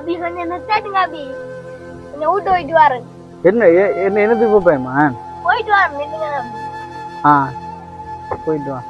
அபி கொஞ்சம் நிறுத்தாட்டுங்க அபி. கொஞ்சம் வீட்டு போயிட்டு வரேன். என்ன என்ன என்னது போப்பேம்மா? போயிட்டு வரேன் நில்லுங்க அபி. ஆ போயிட்டு வா.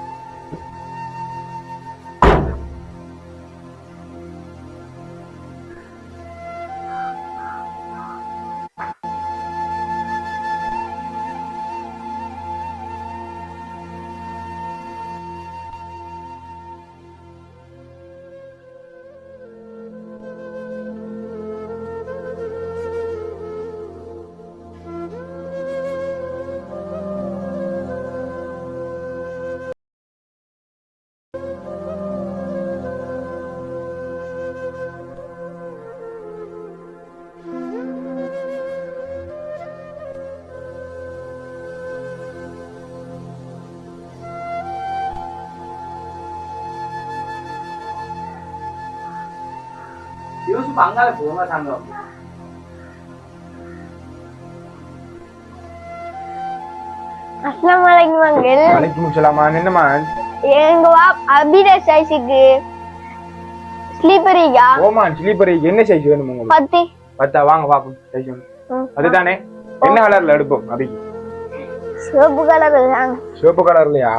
யூசுப் அங்கால போங்க தங்கம். அஸ்ஸலாமு அலைக்கும் அங்கிள். வலைக்கும் சலாமா. என்னம்மா? எங்க அபிட சைஸுக்கு ஸ்லீப்பரியா? ஓமான் ஸ்லீப்பர் என்ன சைஸ் வேணும் உங்களுக்கு? 10. 10 வாங்க பாப்போம் சைஸ். அதுதானே என்ன கலர்ல எடுப்போம் அபிக்கு? சிவப்பு கலர் தான். சிவப்பு கலர்லயா?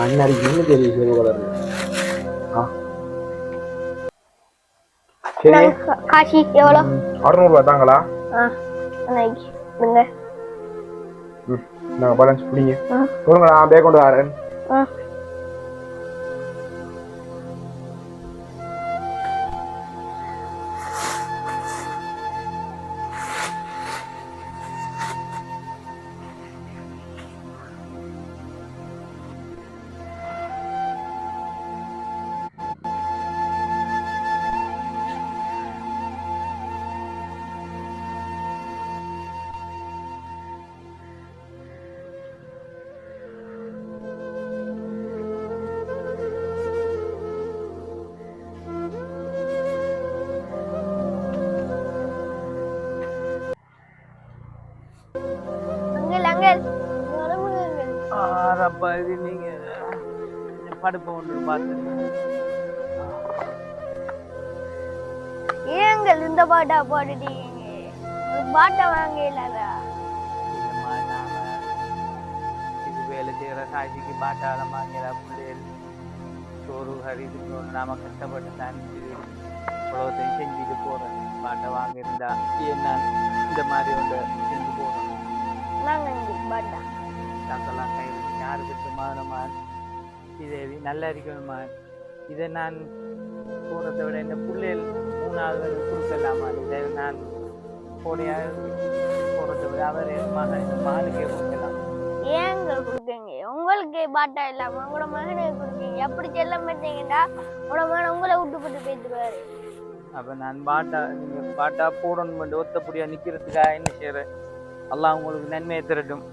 அண்ணாடி என்ன தெரியும் சிவப்பு கலர்ல? சரி காசி எவ்வளவு? 600 ரூபாய் தாங்களா? அன்னைக்கு நீங்க நான் பேலன்ஸ் புடிங்க. கொடுங்க நான் பே கொண்டு வரேன். அப்ப இது நீங்க படுப்பு ஒன்று பார்த்துங்க. ஏங்கள் இந்த பாட்டா பாடுறீங்க? பாட்டை வாங்க இல்லாதா? இது வேலை செய்யற காட்சிக்கு பாட்டால வாங்கல பிள்ளைகள் சோறு ஹரிதுன்னு நாம கஷ்டப்பட்டு தான் உலகத்தையும் செஞ்சுட்டு போறேன். பாட்டை வாங்கியிருந்தா என்ன இந்த மாதிரி ஒன்று செஞ்சு போறோம். பாட்டா தங்கெல்லாம் கையில் யாருக்கு மாறணுமா? இதேவி நல்லா இருக்கணுமா? இதை நான் போறதை விட இந்த பிள்ளைகள் 3வது கொடுக்கலாமா? இதை நான் போடையாக போறதை விட அவர் இந்த மானுக்கே கொடுக்கலாம். ஏங்க கொடுக்கீங்க? உங்களுக்கு பாட்டா இல்லாம உங்களோட மகனுக்கு கொடுக்கீங்க. அப்படி செல்ல மாட்டீங்கன்னா உங்களோட மகன் உங்களை விட்டு போட்டு பேசுவாரு. அப்ப நான் பாட்டா நீங்க பாட்டா போடணும் ஒத்தப்படியா நிக்கிறதுக்காக என்ன செய்யறேன்? அல்லாஹ் உங்களுக்கு நன்மையை திரட்டும்.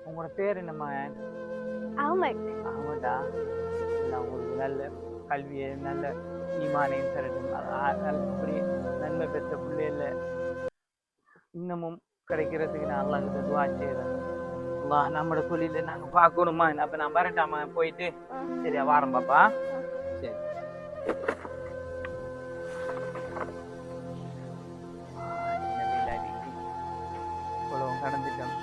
உங்களோட பேர் என்னம்மா? அஹ்மத். அஹ்மதா? உங்களுக்கு நல்ல கல்வியை நல்ல ஈமானையும் தரட்டும். இப்படி நன்மை பெற்ற பிள்ளைல இன்னமும் கிடைக்கிறதுக்கு நான் அல்லாஹ்கிட்ட துஆ செய்றேன். அல்லாஹ் நம்மளோட தொழில நாங்க பார்க்கணுமா? அப்ப நான் வரட்டாமா போயிட்டு? சரியா வாரம் பாப்பா. சரி கடந்துட்டோம்.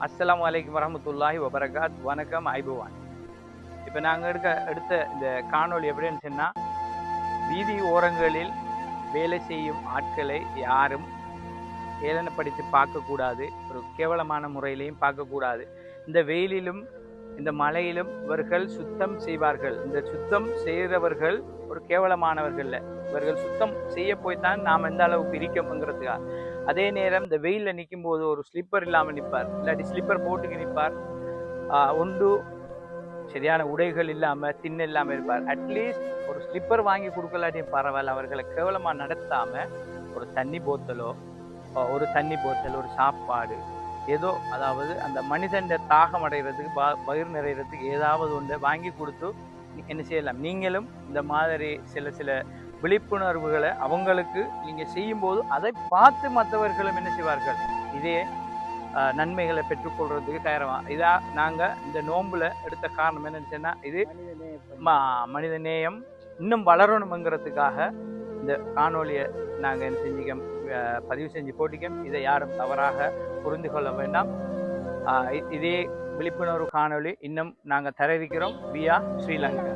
அஸ்ஸலாமு அலைக்கும் வரஹ்மத்துல்லாஹி வபரகாத். வணக்கம் ஐபவான். இப்போ நாங்கள் எடுத்த இந்த காணொளி எப்படின்னு சொன்னால், வீதி ஓரங்களில் வேலை செய்யும் ஆட்களை யாரும் ஏளனப்படுத்தி பார்க்கக்கூடாது, ஒரு கேவலமான முறையிலையும் பார்க்கக்கூடாது. இந்த வெயிலிலும் இந்த மழையிலும் இவர்கள் சுத்தம் செய்வார்கள். இந்த சுத்தம் செய்கிறவர்கள் ஒரு கேவலமானவர்கள். இவர்கள் சுத்தம் செய்ய போய்தான் நாம் எந்த அளவுக்கு இருக்கோம்ங்கிறதுக்காக. அதே நேரம் இந்த வெயிலில் நிற்கும் போது ஒரு ஸ்லிப்பர் இல்லாமல் நிற்பார், இல்லாட்டி ஸ்லிப்பர் போட்டுக்கு நிற்பார். ஒன்று சரியான உடைகள் இல்லாமல் திண்ண இல்லாமல் இருப்பார். அட்லீஸ்ட் ஒரு ஸ்லிப்பர் வாங்கி கொடுக்கலாட்டியும் பரவாயில்ல, அவர்களை கேவலமாக நடத்தாமல் ஒரு தண்ணி போத்தலோ ஒரு தண்ணி போத்தல், ஒரு சாப்பாடு, ஏதோ அதாவது அந்த மனிதன் தாகம் அடைகிறதுக்கு பயிர் நிறைகிறதுக்கு ஏதாவது ஒன்றை வாங்கி கொடுத்து என்ன செய்யலாம். நீங்களும் இந்த மாதிரி சில விழிப்புணர்வுகளை அவங்களுக்கு நீங்க செய்யும்போது அதை பார்த்து மற்றவர்களும் என்ன செய்வார்கள், இதே நன்மைகளை பெற்றுக்கொள்றதுக்கு தயாராக. இதா நாங்க இந்த நோன்புல எடுத்த காரணம் என்னன்னு சொன்னா, இது மனித நேயம் இன்னும் வளரணுங்கிறதுக்காக இந்த காணொலியை நாங்க என்ன செஞ்சுக்க பதிவு செஞ்சு போட்டிக்கோம். இதை யாரும் தவறாக புரிந்து கொள்ள வேண்டாம். இதே விழிப்புணர்வு காணொலி இன்னும் நாங்க தர இருக்கிறோம் வியா ஸ்ரீலங்கா.